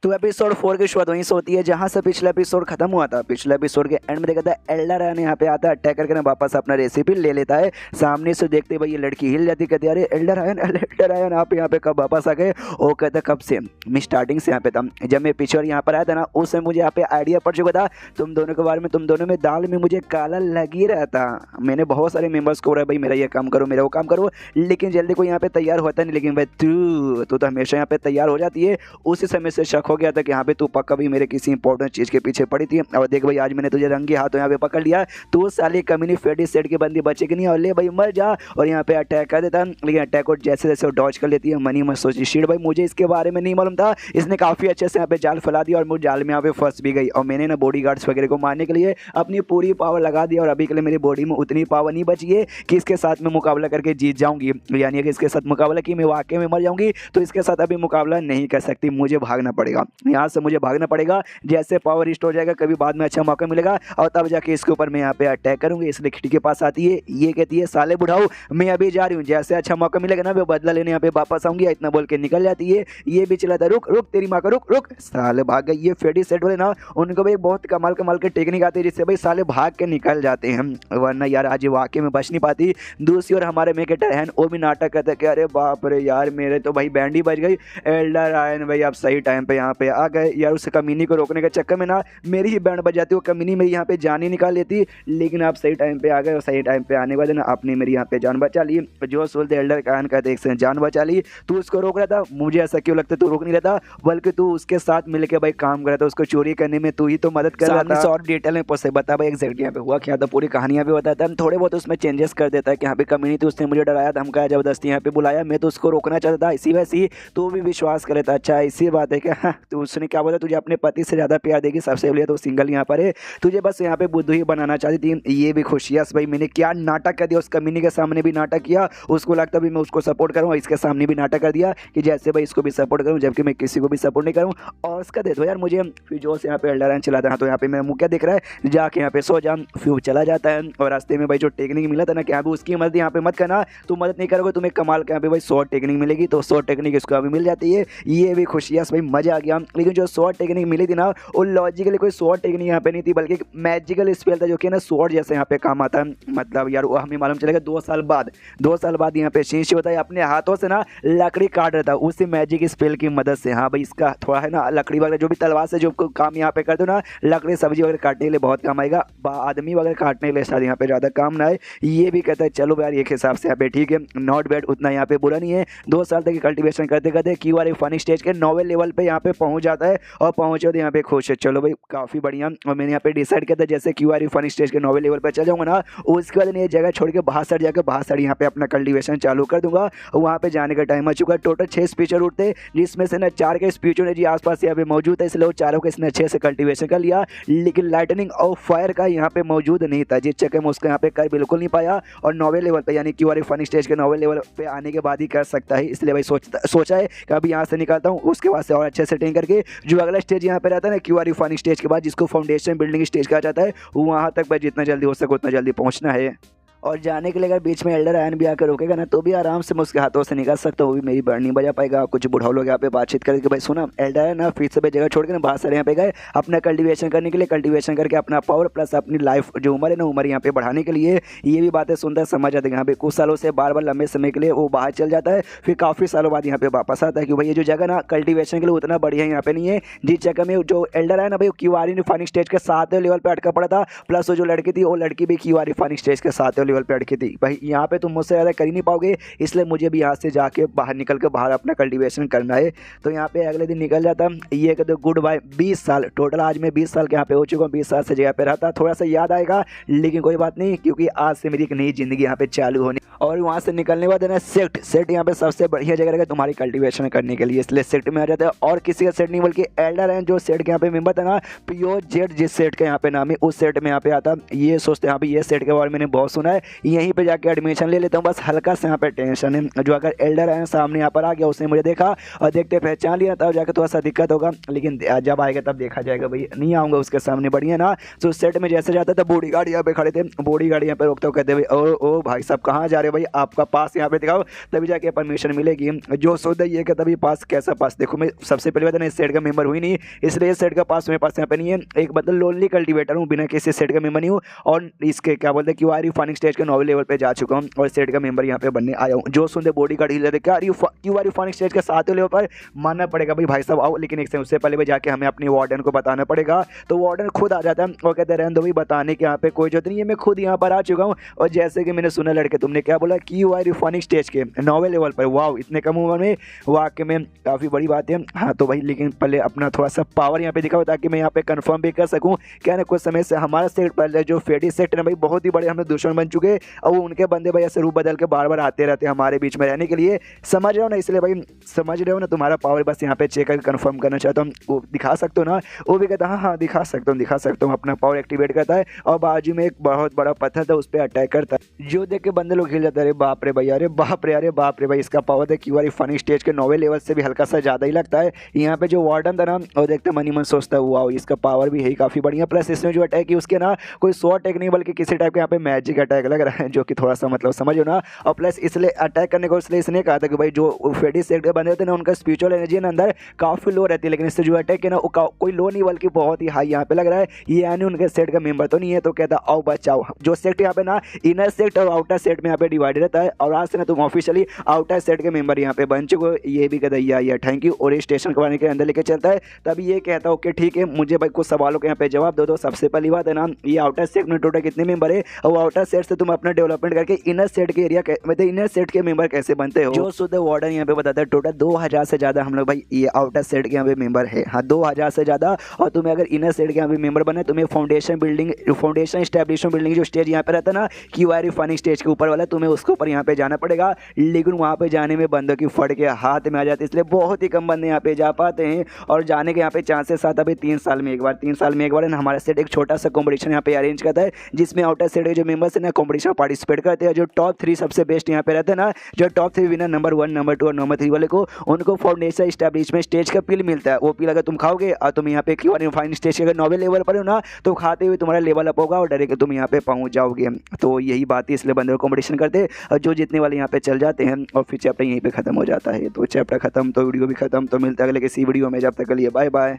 तो एपिसोड 4 की शुरुआत वहीं से होती है जहां से पिछला एपिसोड खत्म हुआ था। पिछले एपिसोड के एंड में देखा था एल्डर आयन यहाँ पे आता है, अटैक करके ना वापस अपना रेसिपी ले लेता है। सामने से देखते ही भाई ये लड़की हिल जाती, कहती है अरे एल्डर आयन आप यहाँ पे कब वापस आ गए। वो कहता कब से, मैं स्टार्टिंग से यहाँ पे था। जब मैं पिछले यहाँ पर आया था ना उस समय मुझे यहाँ पे आइडिया पड़ चुका था तुम दोनों के बारे में। तुम दोनों में दाल में मुझे काला लग ही रहा था। मैंने बहुत सारे मेम्बर्स को बोला भाई मेरा ये काम करो, मेरा वो काम करो, लेकिन जल्दी कोई यहाँ पे तैयार होता नहीं। लेकिन भाई तू तो हमेशा यहाँ पे तैयार हो जाती है। उसी समय से शक हो गया था कि यहाँ पे तू पक्का भी मेरे किसी इंपॉर्टेंट चीज़ के पीछे पड़ी थी। और देख भाई आज मैंने तुझे रंगे हाथों यहाँ पे पकड़ लिया। तू साली कम्युनी फेडी सेट की बंदी बचेगी नहीं, और ले भाई मर जा। और यहाँ पे अटैक कर देता, लेकिन अटैक को जैसे जैसे डॉज कर लेती है। मनी मत सोची शीट भाई मुझे इसके बारे में नहीं मालूम था। इसने काफ़ी अच्छे से यहाँ पे जाल फैला दिया और मुझे जाल में यहाँ पे फंस भी गई। और मैंने ना बॉडी गार्ड्स वगैरह को मारने के लिए अपनी पूरी पावर लगा दिया। और अभी के लिए मेरी बॉडी में उतनी पावर नहीं बची है कि इसके साथ में मुकाबला करके जीत जाऊंगी, यानी कि इसके साथ मुकाबला कि मैं वाकई में मर जाऊंगी। तो इसके साथ अभी मुकाबला नहीं कर सकती, मुझे भागना पड़ेगा। यहाँ से मुझे भागना पड़ेगा, जैसे पावर रिस्टोर हो जाएगा कभी बाद में अच्छा मौका मिलेगा और तब जाके इसके ऊपर मैं यहाँ पे अटैक करूंगी। इसलिए खिड़की के पास आती है, ये कहती है साले बुढ़ाओ मैं अभी जा रही हूँ, जैसे अच्छा मौका मिलेगा ना मैं बदला लेने यहाँ पे वापस आऊंगी। इतना बोल के निकल जाती है। ये भी चला था रुक रुक तेरी माँ का रुक रुक, साले भाग गए। ये फेडी सेट वाले ना उनको भी बहुत कमाल के टेक्निक आती है जिससे भाई साले भाग के निकल जाते हैं, वरना यार आज वाकई में बच नहीं पाती। दूसरी ओर हमारे मेकेटर हैं वो भी नाटक करते कि अरे बाप रे यार मेरे तो भाई बैंड ही बच गई। एल्डर आयन भाई आप सही टाइम पे यहाँ पे आ गए यार। उस कमीनी को रोकने के चक्कर में ना मेरी ही बैंड बच जाती, वो कमीनी मेरी यहाँ पे जान ही निकाल लेती। लेकिन आप सही टाइम पे आ गए और सही टाइम पे आने के बाद ना आपने मेरी यहाँ पे जान बचा ली। जो बोलते एल्डर आयन कहते एक से जान बचा ली। तू उसको रोक रहा था, मुझे ऐसा क्यों लगता तू रोक नहीं रहा था, बल्कि तू उसके साथ मिलकर भाई काम कर रहा था। उसको चोरी करने में तू ही तो मदद कर रहा था। और डिटेल में पूछे बता भाई एग्जैक्टली यहाँ पे हुआ क्या था, पूरी कहानियाँ भी बताता है। थोड़े बहुत उसमें चेंजेस कर देता है कि यहाँ पे कम्युनिटी उसने मुझे डराया धमकाया जबरदस्ती यहाँ पे बुलाया, मैं तो उसको रोकना चाहता था। इसी वैसे ही तू भी विश्वास करे था। अच्छा इसी बात है क्या तो उसने क्या बोला तुझे अपने पति से ज़्यादा प्यार देगी, सबसे पहले तो सिंगल यहाँ पर है, तुझे बस यहाँ पे बुद्धू ही बनाना चाहती थी। ये भी खुशियास भाई मैंने क्या नाटक कर दिया, उस कमीनी के सामने भी नाटक किया। उसको लगता भी मैं उसको सपोर्ट करूँ, इसके सामने भी नाटक कर दिया कि जैसे भाई इसको भी सपोर्ट करूँ जबकि मैं किसी को भी सपोर्ट नहीं करूँ। और उसका दे दो यार मुझे फिर जो से यहाँ पे एल्डर आयन चलाता है। तो यहाँ पे मेरा मुँह क्या दिख रहा है, जाके यहाँ पे सो जा। फिर चला जाता है और रास्ते में भाई जो टेक्निक मिला था ना कि यहाँ पे उसकी मदद यहाँ पे मत करना, तू मदद नहीं करोगे तुम्हें कमाल के यहाँ पे भाई 100 टेक्निक मिलेगी। तो 100 टेक्निक इसको अभी मिल जाती है। ये भी खुशियास भाई मजा आ गया। लेकिन जो 100 टेक्निक मिली थी ना वो लॉजिकली कोई 100 टेक्निक यहाँ पे नहीं थी, बल्कि मैजिकल स्पेल था जो कि ना स्वॉर्ड जैसे यहाँ पे काम आता है। मतलब यार वो हमें मालूम चलेगा 2 साल बाद यहाँ पे शीश होता है अपने हाथों से ना लकड़ी काट रहा था उसी मैजिक स्पेल की मदद से। हाँ भाई इसका थोड़ा है ना लकड़ी वगैरह जो भी तलवार से जो काम यहाँ पे करते हो ना, लकड़ी सब्जी वगैरह काटने के लिए बहुत काम आएगा, आदमी वगैरह काटने के लिए शायद यहाँ पे ज़्यादा काम ना है। ये भी कहता है चलो यार एक हिसाब से यहाँ पे ठीक है, नॉट बैड, उतना यहाँ पे बुरा नहीं है। 2 साल तक कल्टीवेशन करते करते क्यूआर फनी स्टेज के 9वें लेवल पे यहाँ पे पहुँच जाता है और पहुँचे तो यहाँ पे खुश है। चलो भाई काफ़ी बढ़िया। और मैंने यहाँ पे डिसाइड किया था जैसे क्यूआर फनी स्टेज के 9वें लेवल पर चल जाऊँगा ना उसके बाद ये जगह छोड़ के बाहर साइड जाकर बाहर साइड यहाँ पे अपना कल्टीवेशन चालू कर दूंगा। वहाँ पे जाने का टाइम आ चुका है। टोटल 6 स्पीचर उठते जिसमें से ना 4 के स्पीचर ने जी आसपास यहाँ पे मौजूद है, इसलिए वो चारों के इसने अच्छे से कल्टीवेशन कर लिया। लेकिन लाइटनिंग और फायर का यहाँ पे मौजूद नहीं था, जिस चक्कर में उसको यहाँ पे कर बिल्कुल नहीं पाया। और 9वें लेवल पे यानी क्यूआर फनी स्टेज के 9वें लेवल पे आने के बाद ही कर सकता है। इसलिए भाई सोचा है कि अभी यहाँ से निकलता हूँ, उसके बाद से और अच्छे सेटिंग करके जो अगला स्टेज यहाँ पे रहता है ना क्यूआर फनी स्टेज के बाद जिसको फाउंडेशन बिल्डिंग स्टेज कहा जाता है, वहाँ तक भाई जितना जल्दी हो सके उतना जल्दी पहुँचना है। और जाने के लिए अगर बीच में एल्डर आयन भी आकर रोकेगा ना तो भी आराम से मैं उसके हाथों से निकाल सकता हूँ, वो भी मेरी बैंड नहीं बजा पाएगा। कुछ बुढ़ाओ लोग यहाँ पे बातचीत करके भाई सुना एल्डर आयन ना फिर से जगह छोड़ के ना बाहर सारे यहाँ पे गए अपना कल्टीवेशन करने के लिए, कल्टीवेशन करके अपना पावर प्लस अपनी लाइफ जो उम्र है ना उम्र यहाँ पे बढ़ाने के लिए। ये भी बातें सुनता है समझ आते हैं यहाँ पे कुछ सालों से बार लंबे समय के लिए वो बाहर चल जाता है, फिर काफ़ी सालों बाद यहाँ पे वापस आता है कि भाई ये जो जगह ना कल्टीवेशन के लिए उतना बढ़िया यहाँ पे नहीं है। जिस जगह में जो एल्डर है ना भाई क्यूआर फनी स्टेज के 7वें लेवल पर अटका पड़ा था, प्लस वो जो लड़की थी वो लड़की भी क्यूआर फनी स्टेज के 7वें लेवल पर अटकी थी। भाई यहाँ पे तुम मुझसे ज़्यादा कर ही नहीं पाओगे, इसलिए मुझे भी यहाँ से जाके बाहर निकल के बाहर अपना कल्टीवेशन करना है। तो यहाँ पे अगले दिन निकल जाता। ये कहते गुड बाय 20 साल टोटल, आज मैं 20 साल के यहाँ पे हो चुका हूँ, 20 साल से जगह पे रहता। थोड़ा सा याद आएगा लेकिन कोई बात नहीं, क्योंकि आज से मेरी एक नई जिंदगी यहाँ पे चालू होनी। और वहाँ से निकलने के बाद ना सेट यहाँ पे सबसे बढ़िया जगह रहेगा तुम्हारी कल्टीवेशन करने के लिए, इसलिए सेट में आ जाता है। और किसी का सेट नहीं बल्कि एल्डर है जो सेट के यहाँ पे मेंबर था ना POZ जिस सेट के यहाँ पे नाम है उस सेट में यहाँ पे आता। ये सोचते हैं हाँ भाई ये सेट के बारे में मैंने बहुत सुना है, है, यहीं पे जाके एडमिशन ले लेता हूँ। बस हल्का सा यहाँ पे टेंशन है, जो अगर एल्डर है सामने यहाँ पर आ गया, उसने मुझे देखा और देखते पहचान लिया, तब जाकर थोड़ा सा दिक्कत होगा, लेकिन जब आएगा तब देखा जाएगा भाई। नहीं आऊँगा उसके सामने, बढ़िया ना। तो सेट में जैसे जाता था बॉडी गार्ड यहाँ पे खड़े थे, बॉडी गार्ड यहाँ पे रोकते हो, कहते भाई ओ भाई साहब कहाँ जा रहे हो भाई, आपका पास यहाँ पे दिखाओ तभी जाके परमिशन मिलेगी। जो सोचा ये कि तभी पास, कैसा पास, देखो मैं सबसे पहले बात ना इस सेट का मेंबर हुई नहीं, इसलिए इस सेट का पास मेरे पास यहाँ पे नहीं है। एक मतलब लोनली कल्टिवेटर हूँ, बिना किसी सेट का मेंबर नहीं हूँ, और इसके क्या बोलते हैं Q R you fining stage के नॉवल लेवल पे जा चुका हूँ और सेट का मेंबर यहाँ पे बनने आया हूँ। जो सुनते बॉडी गार्ड हिल जाते Q R you fining stage के 7 लेवल पर मानना पड़ेगा भाई साहब आओ, लेकिन एक से उससे पहले भी जाके हमें अपनी वार्डन को बताना पड़ेगा। तो वार्डन खुद आ जाता है और कहते रहने दो भाई, बताने के यहाँ पे कोई जरूरत नहीं है, मैं खुद यहाँ पर आ चुका हूँ। और जैसे कि मैंने सुना लड़के, तुमने क्या बोला Q R you fining stage के नॉवल लेवल पर, वाह इतने कम उम्र में, वाकई में काफ़ी बड़ी बात है। हाँ तो भाई लेकिन पहले अपना थोड़ा सा पावर यहाँ पे दिखाओ ताकि मैं यहाँ पे कंफर्म भी कर सकूँ। क्या ना कुछ समय से हमारा सेट पहले जो फेडी सेट है भाई बहुत ही बड़े हमें दुश्मन बन चुके, और वो उनके बंदे भाई ऐसे रूप बदल के बार बार आते रहते हैं हमारे बीच में रहने के लिए, समझ रहे हो ना। इसलिए भाई समझ रहे हो ना, तुम्हारा पावर बस यहाँ पे चेक करके कंफर्म करना चाहता हूँ। वो दिखा सकते हो ना, वो भी कहता हाँ दिखा सकता हूँ, अपना पावर एक्टिवेट करता है और बाजू में एक बहुत बड़ा पत्थर था उस पर अटैक करता है, जो देख के बंदे लोग हिल जाते हैं। अरे बाप रे भाई, अरे बाप रे भाई, इसका पावर देख क्यू आर फनी स्टेज के नॉवल लेवल से भी हल्का सा ज़्यादा ही लगता है। यहाँ पे जो वार्डन था ना, और देखते मनी मन सोचता है वाओ इसका पावर भी है काफ़ी बढ़िया, प्लस इसमें जो अटैक है उसके ना कोई सौ अटैक नहीं बल्कि किसी टाइप के यहाँ पे मैजिक अटैक लग रहा है, जो कि थोड़ा सा मतलब समझो ना। और प्लस इसलिए अटैक करने को इसलिए इसने कहा था कि भाई जो फेडी सेक्टर बने होते हैं ना उनका स्पिरिचुअल एनर्जी ना अंदर काफ़ी लो रहती है, लेकिन इससे जो अटैक है ना वो कोई लो नहीं बल्कि बहुत ही हाई यहाँ पे लग रहा है। ये यानी उनके सेट का मेंबर तो नहीं है। तो कहता आओ बचाओ, जो सेट यहाँ पे ना इनर सेट और आउटर सेट में यहाँ पे डिवाइड रहता है, और आज से ना तुम ऑफिशियली आउटर सेट के मेंबर यहाँ पे बन चुके हो। ये भी कहता है थैंक यू, और स्टेशन करवाने के अंदर लेके चलता है। तभी ये कहता है ओके ठीक है, मुझे भाई कुछ सवालों के यहाँ पे जवाब दो। सबसे पहली बात है ना, ये आउटर सेट में टोटल कितने मेंबर है, और आउटर सेट से तुम अपना डेवलपमेंट करके इनर सेट के एरिया मतलब इनर सेट के मेंबर कैसे बनते हो। जो शुद्ध वार्डन यहाँ पे बताता है टोटल 2000 से ज़्यादा हम लोग भाई ये आउटर सेट के यहाँ पे मेंबर है। हाँ 2000 से ज़्यादा। और तुम्हें अगर इनर सेट के यहाँ पे मेंबर बने, तुम्हें फाउंडेशन एस्टेब्लिशमेंट बिल्डिंग जो स्टेज यहाँ पे रहता है ना क्यू आर फाइनिंग स्टेज के ऊपर वाला, तुम्हें उसके ऊपर यहाँ पे जाना पड़ेगा। लेकिन वहाँ पे जाने में बंदों की फट के हाथ में आ जाती है, इसलिए बहुत ही कम बंदे यहाँ पे जा पाते हैं। और जाने के यहाँ पे चांसेस आता है 3 साल में एक बार हमारा सेट एक छोटा सा कॉम्पिटिशन यहाँ पे अरेंज करता है, जिसमें आउटर सेट के जो मेंबर्स है ना कॉम्पिटिशन पार्टिसिपेट करते हैं। जो टॉप 3 सबसे बेस्ट यहाँ पे रहते हैं ना, जो टॉप 3 विनर नंबर 1 नंबर 2 और नंबर 3 वाले को, उनको फाउंडेशन एस्टेब्लिशमेंट स्टेज का पिल मिलता है। वो पिल अगर तुम खाओगे और तुम यहाँ पे क्यू आर फाइन स्टेज के अगर नॉवल लेवल पर हो ना, तो खाते हुए तुम्हारा लेवल अप होगा और डायरेक्ट तुम यहाँ पे पहुँच जाओगे। तो यही बात है, इसलिए बंदे कॉम्पिटिशन करते हैं और जो जीतने वाले यहाँ पे चल जाते हैं, और फिर चैप्टर यहीं पे खत्म हो जाता है। तो चैप्टर खत्म तो वीडियो भी खत्म। तो मिलता है अगले किसी वीडियो में, जब तक के लिए बाय बाय।